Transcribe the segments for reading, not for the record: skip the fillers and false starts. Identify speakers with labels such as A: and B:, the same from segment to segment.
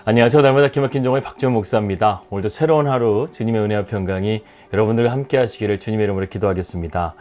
A: 안녕하세요. 날마다 기막힌 종의 박지원 목사입니다. 오늘도 새로운 하루 주님의 은혜와 평강이 여러분들과 함께 하시기를 주님의 이름으로 기도하겠습니다.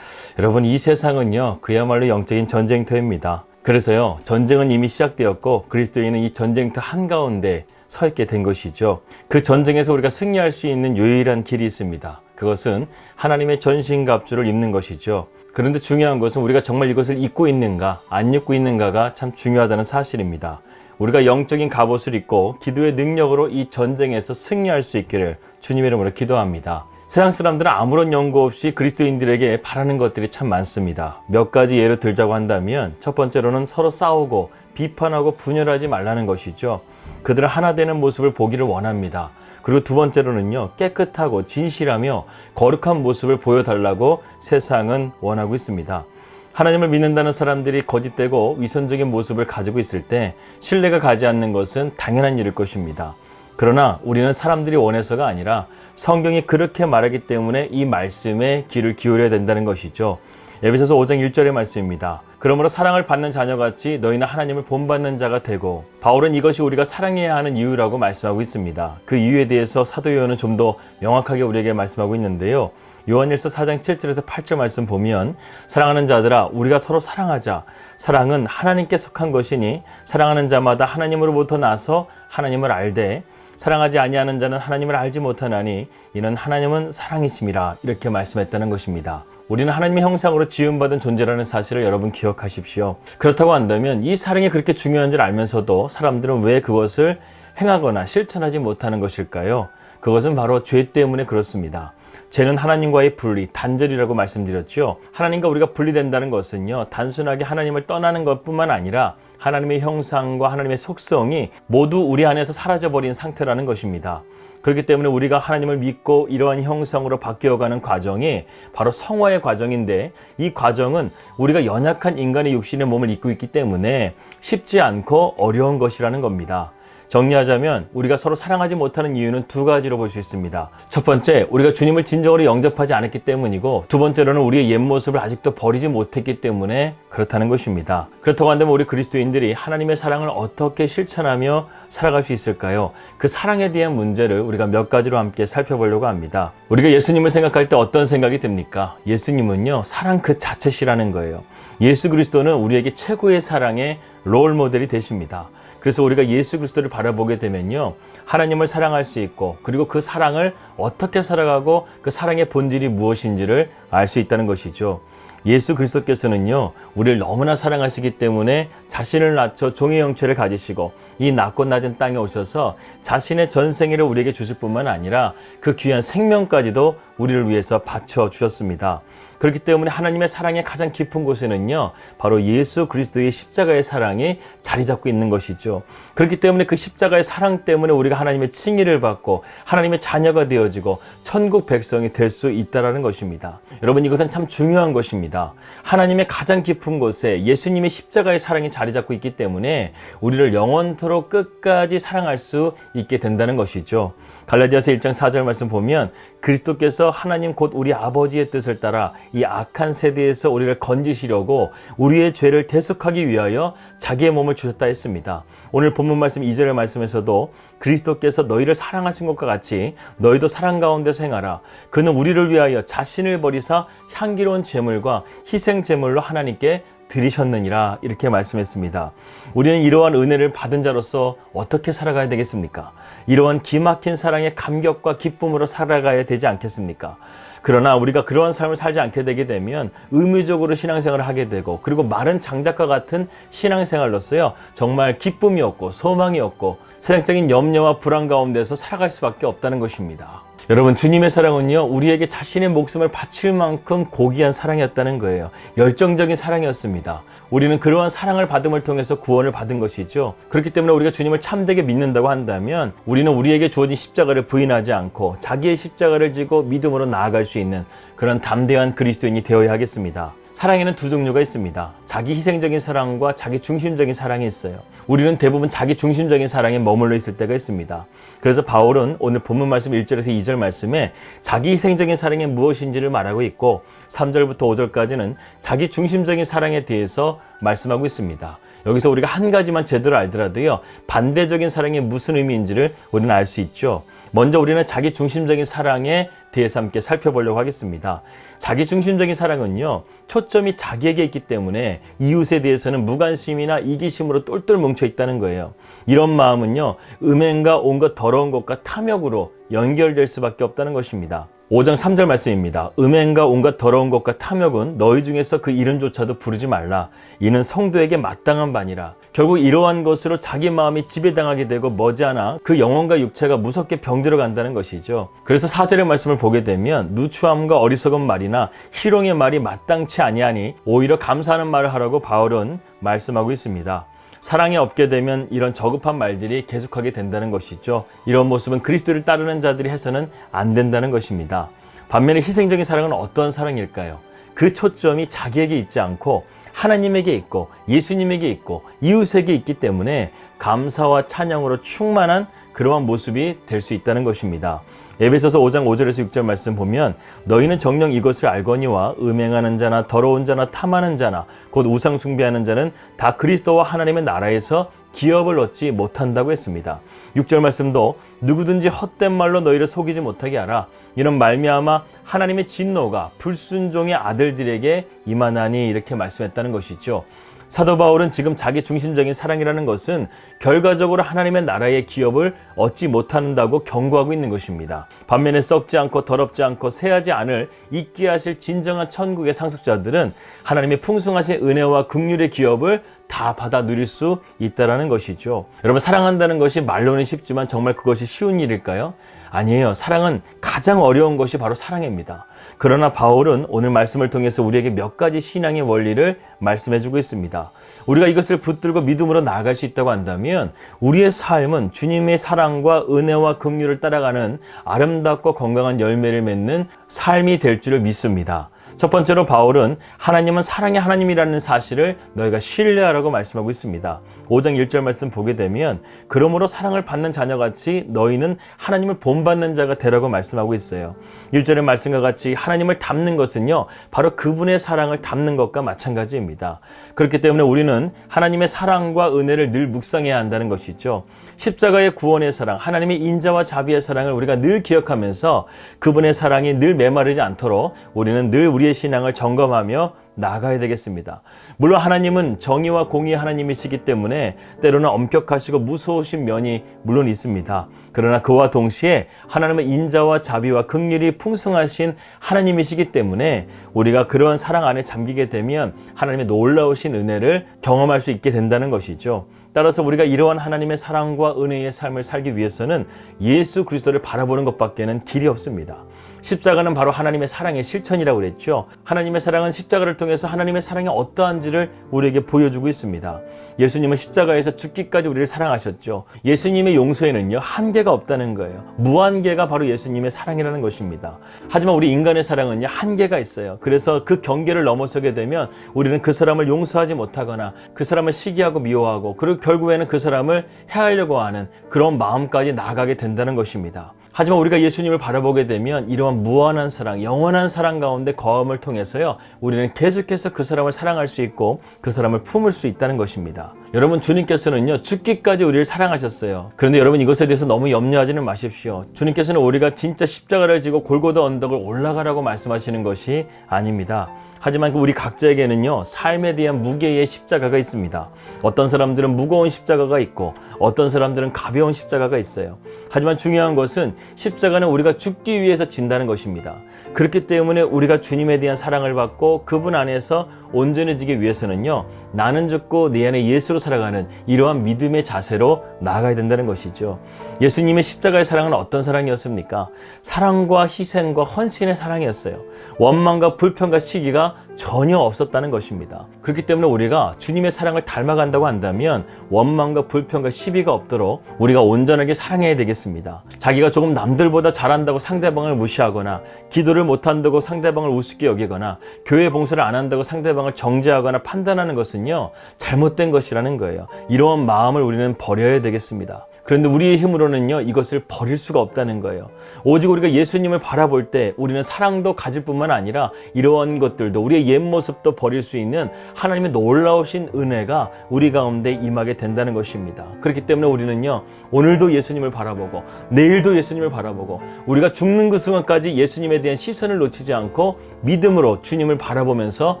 A: 여러분, 이 세상은요, 그야말로 영적인 전쟁터입니다. 그래서요, 전쟁은 이미 시작되었고 그리스도인은 이 전쟁터 한가운데 서 있게 된 것이죠. 그 전쟁에서 우리가 승리할 수 있는 유일한 길이 있습니다. 그것은 하나님의 전신갑주를 입는 것이죠. 그런데 중요한 것은 우리가 정말 이것을 입고 있는가 안 입고 있는가가 참 중요하다는 사실입니다. 우리가 영적인 갑옷을 입고 기도의 능력으로 이 전쟁에서 승리할 수 있기를 주님의 이름으로 기도합니다. 세상 사람들은 아무런 연고 없이 그리스도인들에게 바라는 것들이 참 많습니다. 몇 가지 예를 들자고 한다면 첫 번째로는 서로 싸우고 비판하고 분열하지 말라는 것이죠. 그들은 하나 되는 모습을 보기를 원합니다. 그리고 두 번째로는요, 깨끗하고 진실하며 거룩한 모습을 보여달라고 세상은 원하고 있습니다. 하나님을 믿는다는 사람들이 거짓되고 위선적인 모습을 가지고 있을 때 신뢰가 가지 않는 것은 당연한 일일 것입니다. 그러나 우리는 사람들이 원해서가 아니라 성경이 그렇게 말하기 때문에 이 말씀에 귀를 기울여야 된다는 것이죠. 에베소서 5장 1절의 말씀입니다. 그러므로 사랑을 받는 자녀같이 너희는 하나님을 본받는 자가 되고, 바울은 이것이 우리가 사랑해야 하는 이유라고 말씀하고 있습니다. 그 이유에 대해서 사도 요한은 좀 더 명확하게 우리에게 말씀하고 있는데요. 요한일서 4장 7절에서 8절 말씀 보면, 사랑하는 자들아 우리가 서로 사랑하자. 사랑은 하나님께 속한 것이니 사랑하는 자마다 하나님으로부터 나서 하나님을 알되 사랑하지 아니하는 자는 하나님을 알지 못하나니 이는 하나님은 사랑이심이라. 이렇게 말씀했다는 것입니다. 우리는 하나님의 형상으로 지음받은 존재라는 사실을 여러분 기억하십시오. 그렇다고 한다면 이 사랑이 그렇게 중요한 줄 알면서도 사람들은 왜 그것을 행하거나 실천하지 못하는 것일까요? 그것은 바로 죄 때문에 그렇습니다. 죄는 하나님과의 분리, 단절이라고 말씀드렸죠. 하나님과 우리가 분리된다는 것은요, 단순하게 하나님을 떠나는 것뿐만 아니라 하나님의 형상과 하나님의 속성이 모두 우리 안에서 사라져버린 상태라는 것입니다. 그렇기 때문에 우리가 하나님을 믿고 이러한 형상으로 바뀌어가는 과정이 바로 성화의 과정인데, 이 과정은 우리가 연약한 인간의 육신의 몸을 입고 있기 때문에 쉽지 않고 어려운 것이라는 겁니다. 정리하자면 우리가 서로 사랑하지 못하는 이유는 두 가지로 볼 수 있습니다. 첫 번째, 우리가 주님을 진정으로 영접하지 않았기 때문이고, 두 번째로는 우리의 옛 모습을 아직도 버리지 못했기 때문에 그렇다는 것입니다. 그렇다고 한다면 우리 그리스도인들이 하나님의 사랑을 어떻게 실천하며 살아갈 수 있을까요? 그 사랑에 대한 문제를 우리가 몇 가지로 함께 살펴보려고 합니다. 우리가 예수님을 생각할 때 어떤 생각이 듭니까? 예수님은요, 사랑 그 자체시라는 거예요. 예수 그리스도는 우리에게 최고의 사랑의 롤 모델이 되십니다. 그래서 우리가 예수 그리스도를 바라보게 되면요, 하나님을 사랑할 수 있고, 그리고 그 사랑을 어떻게 살아가고 그 사랑의 본질이 무엇인지를 알 수 있다는 것이죠. 예수 그리스도께서는요, 우리를 너무나 사랑하시기 때문에 자신을 낮춰 종의 형체를 가지시고 이 낮고 낮은 땅에 오셔서 자신의 전생애를 우리에게 주실 뿐만 아니라 그 귀한 생명까지도 우리를 위해서 바쳐 주셨습니다. 그렇기 때문에 하나님의 사랑의 가장 깊은 곳에는요, 바로 예수 그리스도의 십자가의 사랑이 자리 잡고 있는 것이죠. 그렇기 때문에 그 십자가의 사랑 때문에 우리가 하나님의 칭의를 받고 하나님의 자녀가 되어지고 천국 백성이 될 수 있다는 것입니다. 여러분, 이것은 참 중요한 것입니다. 하나님의 가장 깊은 곳에 예수님의 십자가의 사랑이 자리 잡고 있기 때문에 우리를 영원토록 끝까지 사랑할 수 있게 된다는 것이죠. 갈라디아서 1장 4절 말씀 보면, 그리스도께서 하나님 곧 우리 아버지의 뜻을 따라 이 악한 세대에서 우리를 건지시려고 우리의 죄를 대속하기 위하여 자기의 몸을 주셨다 했습니다. 오늘 본문 말씀 2절의 말씀에서도 그리스도께서 너희를 사랑하신 것과 같이 너희도 사랑 가운데서 행하라. 그는 우리를 위하여 자신을 버리사 향기로운 제물과 희생 제물로 하나님께 드리셨느니라. 이렇게 말씀했습니다. 우리는 이러한 은혜를 받은 자로서 어떻게 살아가야 되겠습니까? 이러한 기막힌 사랑의 감격과 기쁨으로 살아가야 되지 않겠습니까? 그러나 우리가 그러한 삶을 살지 않게 되게 되면 의무적으로 신앙생활을 하게 되고, 그리고 마른 장작과 같은 신앙생활로서요, 정말 기쁨이 없고 소망이 없고 세상적인 염려와 불안 가운데서 살아갈 수밖에 없다는 것입니다. 여러분, 주님의 사랑은요, 우리에게 자신의 목숨을 바칠 만큼 고귀한 사랑이었다는 거예요. 열정적인 사랑이었습니다. 우리는 그러한 사랑을 받음을 통해서 구원을 받은 것이죠. 그렇기 때문에 우리가 주님을 참되게 믿는다고 한다면 우리는 우리에게 주어진 십자가를 부인하지 않고 자기의 십자가를 지고 믿음으로 나아갈 수 있는 그런 담대한 그리스도인이 되어야 하겠습니다. 사랑에는 두 종류가 있습니다. 자기 희생적인 사랑과 자기 중심적인 사랑이 있어요. 우리는 대부분 자기 중심적인 사랑에 머물러 있을 때가 있습니다. 그래서 바울은 오늘 본문 말씀 1절에서 2절 말씀에 자기 희생적인 사랑이 무엇인지를 말하고 있고, 3절부터 5절까지는 자기 중심적인 사랑에 대해서 말씀하고 있습니다. 여기서 우리가 한 가지만 제대로 알더라도요, 반대적인 사랑이 무슨 의미인지를 우리는 알 수 있죠. 먼저 우리는 자기 중심적인 사랑에 대해서 함께 살펴보려고 하겠습니다. 자기 중심적인 사랑은요, 초점이 자기에게 있기 때문에 이웃에 대해서는 무관심이나 이기심으로 똘똘 뭉쳐 있다는 거예요. 이런 마음은요, 음행과 온갖 더러운 것과 탐욕으로 연결될 수밖에 없다는 것입니다. 5장 3절 말씀입니다. 음행과 온갖 더러운 것과 탐욕은 너희 중에서 그 이름조차도 부르지 말라. 이는 성도에게 마땅한 바니라. 결국 이러한 것으로 자기 마음이 지배당하게 되고 머지않아 그 영혼과 육체가 무섭게 병들어 간다는 것이죠. 그래서 4절의 말씀을 보게 되면 누추함과 어리석은 말이나 희롱의 말이 마땅치 아니하니 오히려 감사하는 말을 하라고 바울은 말씀하고 있습니다. 사랑이 없게 되면 이런 저급한 말들이 계속하게 된다는 것이죠. 이런 모습은 그리스도를 따르는 자들이 해서는 안 된다는 것입니다. 반면에 희생적인 사랑은 어떤 사랑일까요? 그 초점이 자기에게 있지 않고 하나님에게 있고 예수님에게 있고 이웃에게 있기 때문에 감사와 찬양으로 충만한 그러한 모습이 될 수 있다는 것입니다. 에베소서 5장 5절에서 6절 말씀 보면 너희는 정녕 이것을 알거니와 음행하는 자나 더러운 자나 탐하는 자나 곧 우상 숭배하는 자는 다 그리스도와 하나님의 나라에서 기업을 얻지 못한다고 했습니다. 6절 말씀도 누구든지 헛된 말로 너희를 속이지 못하게 하라. 이런 말미암아 하나님의 진노가 불순종의 아들들에게 임하나니 이렇게 말씀했다는 것이죠. 사도 바울은 지금 자기 중심적인 사랑이라는 것은 결과적으로 하나님의 나라의 기업을 얻지 못한다고 경고하고 있는 것입니다. 반면에 썩지 않고 더럽지 않고 새하지 않을 있게 하실 진정한 천국의 상속자들은 하나님의 풍성하신 은혜와 긍휼의 기업을 다 받아 누릴 수 있다는 것이죠. 여러분, 사랑한다는 것이 말로는 쉽지만 정말 그것이 쉬운 일일까요? 아니에요. 사랑은 가장 어려운 것이 바로 사랑입니다. 그러나 바울은 오늘 말씀을 통해서 우리에게 몇 가지 신앙의 원리를 말씀해주고 있습니다. 우리가 이것을 붙들고 믿음으로 나아갈 수 있다고 한다면 우리의 삶은 주님의 사랑과 은혜와 긍휼을 따라가는 아름답고 건강한 열매를 맺는 삶이 될 줄을 믿습니다. 첫 번째로 바울은 하나님은 사랑의 하나님이라는 사실을 너희가 신뢰하라고 말씀하고 있습니다. 5장 1절 말씀 보게 되면 그러므로 사랑을 받는 자녀같이 너희는 하나님을 본받는 자가 되라고 말씀하고 있어요. 1절의 말씀과 같이 하나님을 닮는 것은요, 바로 그분의 사랑을 닮는 것과 마찬가지입니다. 그렇기 때문에 우리는 하나님의 사랑과 은혜를 늘 묵상해야 한다는 것이죠. 십자가의 구원의 사랑, 하나님의 인자와 자비의 사랑을 우리가 늘 기억하면서 그분의 사랑이 늘 메마르지 않도록 우리는 늘 우리의 신앙을 점검하며 나아가야 되겠습니다. 물론 하나님은 정의와 공의의 하나님이시기 때문에 때로는 엄격하시고 무서우신 면이 물론 있습니다. 그러나 그와 동시에 하나님은 인자와 자비와 긍휼이 풍성하신 하나님이시기 때문에 우리가 그런 사랑 안에 잠기게 되면 하나님의 놀라우신 은혜를 경험할 수 있게 된다는 것이죠. 따라서 우리가 이러한 하나님의 사랑과 은혜의 삶을 살기 위해서는 예수 그리스도를 바라보는 것밖에는 길이 없습니다. 십자가는 바로 하나님의 사랑의 실천이라고 그랬죠. 하나님의 사랑은 십자가를 통해서 하나님의 사랑이 어떠한지를 우리에게 보여주고 있습니다. 예수님은 십자가에서 죽기까지 우리를 사랑하셨죠. 예수님의 용서에는요, 한계가 없다는 거예요. 무한계가 바로 예수님의 사랑이라는 것입니다. 하지만 우리 인간의 사랑은요, 한계가 있어요. 그래서 그 경계를 넘어서게 되면 우리는 그 사람을 용서하지 못하거나 그 사람을 시기하고 미워하고 그리고 결국에는 그 사람을 해하려고 하는 그런 마음까지 나아가게 된다는 것입니다. 하지만 우리가 예수님을 바라보게 되면 이러한 무한한 사랑, 영원한 사랑 가운데 거함을 통해서요, 우리는 계속해서 그 사람을 사랑할 수 있고 그 사람을 품을 수 있다는 것입니다. 여러분, 주님께서는요, 죽기까지 우리를 사랑하셨어요. 그런데 여러분, 이것에 대해서 너무 염려하지는 마십시오. 주님께서는 우리가 진짜 십자가를 지고 골고다 언덕을 올라가라고 말씀하시는 것이 아닙니다. 하지만 우리 각자에게는요, 삶에 대한 무게의 십자가가 있습니다. 어떤 사람들은 무거운 십자가가 있고 어떤 사람들은 가벼운 십자가가 있어요. 하지만 중요한 것은 십자가는 우리가 죽기 위해서 진다는 것입니다. 그렇기 때문에 우리가 주님에 대한 사랑을 받고 그분 안에서 온전해지기 위해서는요, 나는 죽고 내 안에 예수로 살아가는 이러한 믿음의 자세로 나아가야 된다는 것이죠. 예수님의 십자가의 사랑은 어떤 사랑이었습니까? 사랑과 희생과 헌신의 사랑이었어요. 원망과 불평과 시기가 전혀 없었다는 것입니다. 그렇기 때문에 우리가 주님의 사랑을 닮아간다고 한다면 원망과 불평과 시비가 없도록 우리가 온전하게 사랑해야 되겠습니다. 자기가 조금 남들보다 잘한다고 상대방을 무시하거나 기도를 못한다고 상대방을 우습게 여기거나 교회 봉사를 안 한다고 상대방을 정죄하거나 판단하는 것은요, 잘못된 것이라는 거예요. 이러한 마음을 우리는 버려야 되겠습니다. 그런데 우리의 힘으로는요, 이것을 버릴 수가 없다는 거예요. 오직 우리가 예수님을 바라볼 때 우리는 사랑도 가질 뿐만 아니라 이러한 것들도, 우리의 옛 모습도 버릴 수 있는 하나님의 놀라우신 은혜가 우리 가운데 임하게 된다는 것입니다. 그렇기 때문에 우리는요, 오늘도 예수님을 바라보고 내일도 예수님을 바라보고 우리가 죽는 그 순간까지 예수님에 대한 시선을 놓치지 않고 믿음으로 주님을 바라보면서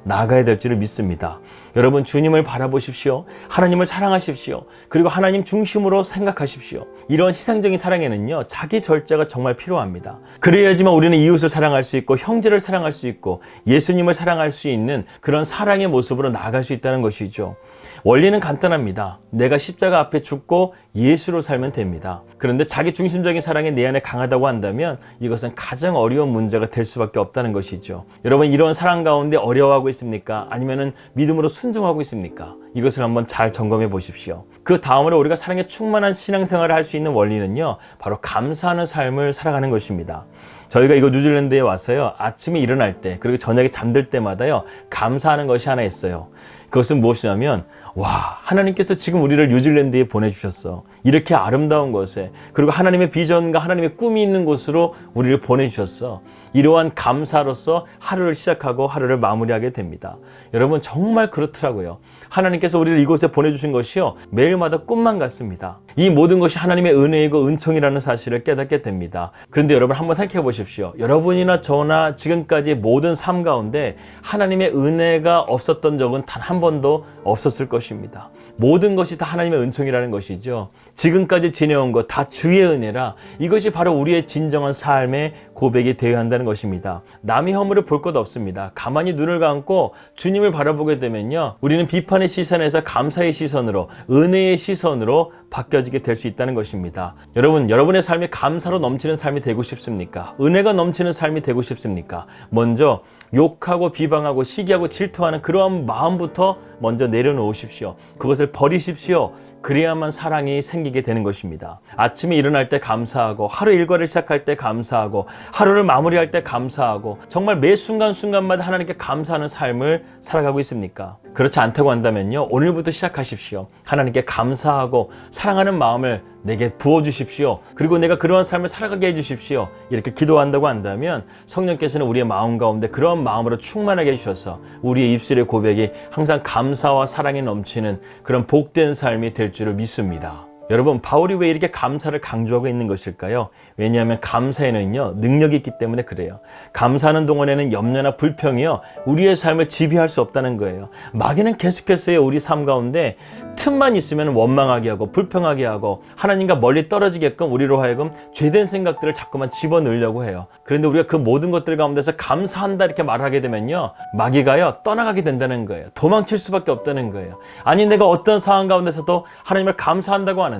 A: 나아가야 될 줄을 믿습니다. 여러분, 주님을 바라보십시오. 하나님을 사랑하십시오. 그리고 하나님 중심으로 생각하십시오. 이런 희생적인 사랑에는요, 자기 절제가 정말 필요합니다. 그래야지만 우리는 이웃을 사랑할 수 있고 형제를 사랑할 수 있고 예수님을 사랑할 수 있는 그런 사랑의 모습으로 나아갈 수 있다는 것이죠. 원리는 간단합니다. 내가 십자가 앞에 죽고 예수로 살면 됩니다. 그런데 자기 중심적인 사랑이 내 안에 강하다고 한다면 이것은 가장 어려운 문제가 될 수밖에 없다는 것이죠. 여러분, 이런 사랑 가운데 어려워하고 있습니까? 아니면은 믿음으로 순종하고 있습니까? 이것을 한번 잘 점검해 보십시오. 그 다음으로 우리가 사랑에 충만한 신앙생활을 할 수 있는 원리는요, 바로 감사하는 삶을 살아가는 것입니다. 저희가 이거 뉴질랜드에 와서요, 아침에 일어날 때 그리고 저녁에 잠들 때마다요, 감사하는 것이 하나 있어요. 그것은 무엇이냐면, 와, 하나님께서 지금 우리를 뉴질랜드에 보내주셨어. 이렇게 아름다운 곳에, 그리고 하나님의 비전과 하나님의 꿈이 있는 곳으로 우리를 보내주셨어. 이러한 감사로서 하루를 시작하고 하루를 마무리하게 됩니다. 여러분, 정말 그렇더라고요. 하나님께서 우리를 이곳에 보내주신 것이요, 매일마다 꿈만 같습니다. 이 모든 것이 하나님의 은혜이고 은총이라는 사실을 깨닫게 됩니다. 그런데 여러분, 한번 생각해 보십시오. 여러분이나 저나 지금까지 모든 삶 가운데 하나님의 은혜가 없었던 적은 단 한 번도 없었을 것입니다. 모든 것이 다 하나님의 은총이라는 것이죠. 지금까지 지내온 것 다 주의 은혜라, 이것이 바로 우리의 진정한 삶의 고백이 되어야 한다는 것입니다. 남의 허물을 볼 것 없습니다. 가만히 눈을 감고 주님을 바라보게 되면요, 우리는 비판의 시선에서 감사의 시선으로, 은혜의 시선으로 바뀌어지게 될 수 있다는 것입니다. 여러분, 여러분의 삶이 감사로 넘치는 삶이 되고 싶습니까? 은혜가 넘치는 삶이 되고 싶습니까? 먼저 욕하고 비방하고 시기하고 질투하는 그러한 마음부터 먼저 내려놓으십시오. 그것을 버리십시오. 그래야만 사랑이 생기게 되는 것입니다. 아침에 일어날 때 감사하고, 하루 일과를 시작할 때 감사하고, 하루를 마무리할 때 감사하고, 정말 매 순간순간마다 하나님께 감사하는 삶을 살아가고 있습니까? 그렇지 않다고 한다면요, 오늘부터 시작하십시오. 하나님께 감사하고 사랑하는 마음을 내게 부어주십시오. 그리고 내가 그러한 삶을 살아가게 해주십시오. 이렇게 기도한다고 한다면 성령께서는 우리의 마음 가운데 그러한 마음으로 충만하게 해주셔서 우리의 입술의 고백이 항상 감사와 사랑이 넘치는 그런 복된 삶이 될 줄을 믿습니다. 여러분, 바울이 왜 이렇게 감사를 강조하고 있는 것일까요? 왜냐하면 감사에는요, 능력이 있기 때문에 그래요. 감사하는 동안에는 염려나 불평이요, 우리의 삶을 지배할 수 없다는 거예요. 마귀는 계속해서요, 우리 삶 가운데 틈만 있으면 원망하게 하고 불평하게 하고 하나님과 멀리 떨어지게끔 우리로 하여금 죄된 생각들을 자꾸만 집어넣으려고 해요. 그런데 우리가 그 모든 것들 가운데서 감사한다 이렇게 말하게 되면요, 마귀가요, 떠나가게 된다는 거예요. 도망칠 수밖에 없다는 거예요. 아니, 내가 어떤 상황 가운데서도 하나님을 감사한다고 하는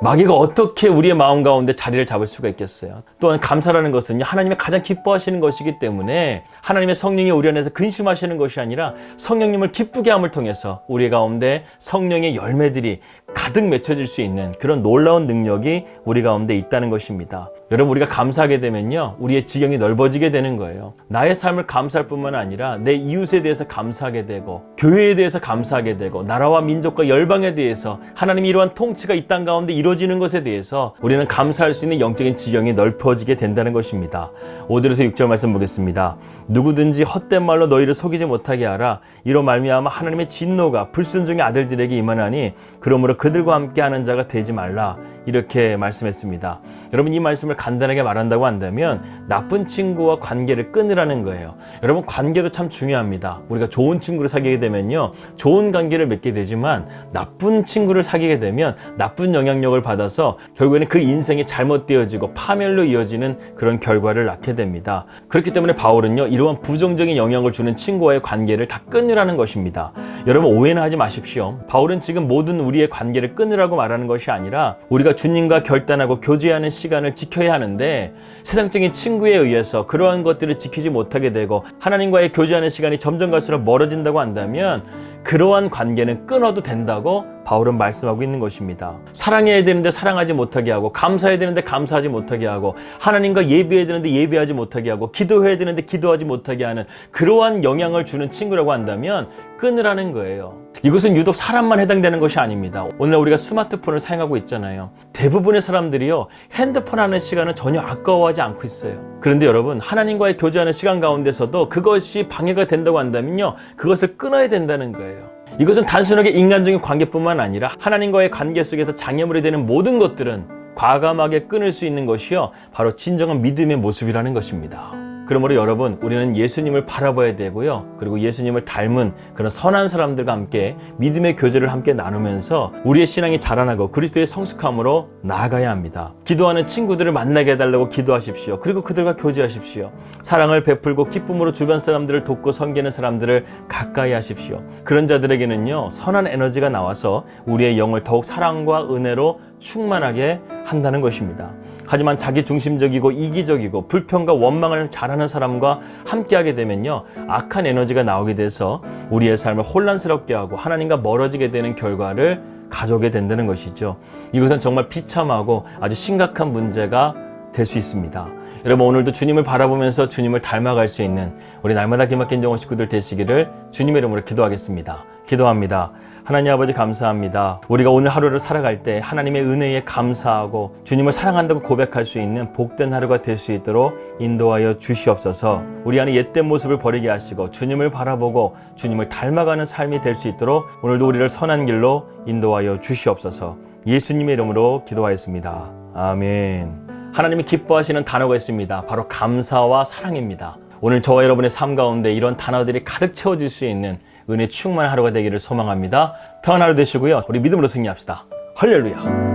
A: 마귀가 어떻게 우리의 마음 가운데 자리를 잡을 수가 있겠어요? 또한 감사라는 것은 하나님이 가장 기뻐하시는 것이기 때문에 하나님의 성령이 우리 안에서 근심하시는 것이 아니라 성령님을 기쁘게 함을 통해서 우리 가운데 성령의 열매들이 가득 맺혀질 수 있는 그런 놀라운 능력이 우리 가운데 있다는 것입니다. 여러분, 우리가 감사하게 되면요, 우리의 지경이 넓어지게 되는 거예요. 나의 삶을 감사할 뿐만 아니라 내 이웃에 대해서 감사하게 되고, 교회에 대해서 감사하게 되고, 나라와 민족과 열방에 대해서 하나님이 이러한 통치가 이 땅 가운데 이루어지는 것에 대해서 우리는 감사할 수 있는 영적인 지경이 넓어지게 된다는 것입니다. 5절에서 6절 말씀 보겠습니다. 누구든지 헛된 말로 너희를 속이지 못하게 하라. 이로 말미암아 하나님의 진노가 불순종의 아들들에게 임하나니 그러므로 그들과 함께 하는 자가 되지 말라. 이렇게 말씀했습니다. 여러분, 이 말씀을 간단하게 말한다고 한다면 나쁜 친구와 관계를 끊으라는 거예요. 여러분, 관계도 참 중요합니다. 우리가 좋은 친구를 사귀게 되면요, 좋은 관계를 맺게 되지만 나쁜 친구를 사귀게 되면 나쁜 영향력을 받아서 결국에는 그 인생이 잘못되어지고 파멸로 이어지는 그런 결과를 낳게 됩니다. 그렇기 때문에 바울은요, 이러한 부정적인 영향을 주는 친구와의 관계를 다 끊으라는 것입니다. 여러분, 오해는 하지 마십시오. 바울은 지금 모든 우리의 관계를 끊으라고 말하는 것이 아니라 우리가 주님과 결단하고 교제하는 시간을 지켜야 하는데, 세상적인 친구에 의해서 그러한 것들을 지키지 못하게 되고 하나님과의 교제하는 시간이 점점 갈수록 멀어진다고 한다면 그러한 관계는 끊어도 된다고 바울은 말씀하고 있는 것입니다. 사랑해야 되는데 사랑하지 못하게 하고, 감사해야 되는데 감사하지 못하게 하고, 하나님과 예배해야 되는데 예배하지 못하게 하고, 기도해야 되는데 기도하지 못하게 하는 그러한 영향을 주는 친구라고 한다면 끊으라는 거예요. 이것은 유독 사람만 해당되는 것이 아닙니다. 오늘 우리가 스마트폰을 사용하고 있잖아요. 대부분의 사람들이요, 핸드폰 하는 시간은 전혀 아까워하지 않고 있어요. 그런데 여러분, 하나님과의 교제하는 시간 가운데서도 그것이 방해가 된다고 한다면요, 그것을 끊어야 된다는 거예요. 이것은 단순하게 인간적인 관계뿐만 아니라 하나님과의 관계 속에서 장애물이 되는 모든 것들은 과감하게 끊을 수 있는 것이요, 바로 진정한 믿음의 모습이라는 것입니다. 그러므로 여러분, 우리는 예수님을 바라봐야 되고요, 그리고 예수님을 닮은 그런 선한 사람들과 함께 믿음의 교제를 함께 나누면서 우리의 신앙이 자라나고 그리스도의 성숙함으로 나아가야 합니다. 기도하는 친구들을 만나게 해달라고 기도하십시오. 그리고 그들과 교제하십시오. 사랑을 베풀고 기쁨으로 주변 사람들을 돕고 섬기는 사람들을 가까이 하십시오. 그런 자들에게는요, 선한 에너지가 나와서 우리의 영을 더욱 사랑과 은혜로 충만하게 한다는 것입니다. 하지만 자기 중심적이고 이기적이고 불평과 원망을 잘하는 사람과 함께하게 되면요, 악한 에너지가 나오게 돼서 우리의 삶을 혼란스럽게 하고 하나님과 멀어지게 되는 결과를 가져오게 된다는 것이죠. 이것은 정말 비참하고 아주 심각한 문제가 될 수 있습니다. 여러분, 오늘도 주님을 바라보면서 주님을 닮아갈 수 있는 우리 날마다 기막힌 정원 식구들 되시기를 주님의 이름으로 기도하겠습니다. 기도합니다. 하나님 아버지, 감사합니다. 우리가 오늘 하루를 살아갈 때 하나님의 은혜에 감사하고 주님을 사랑한다고 고백할 수 있는 복된 하루가 될 수 있도록 인도하여 주시옵소서. 우리 안에 옛된 모습을 버리게 하시고 주님을 바라보고 주님을 닮아가는 삶이 될 수 있도록 오늘도 우리를 선한 길로 인도하여 주시옵소서. 예수님의 이름으로 기도하였습니다. 아멘. 하나님이 기뻐하시는 단어가 있습니다. 바로 감사와 사랑입니다. 오늘 저와 여러분의 삶 가운데 이런 단어들이 가득 채워질 수 있는 은혜 충만한 하루가 되기를 소망합니다. 평안한 하루 되시고요, 우리 믿음으로 승리합시다. 할렐루야.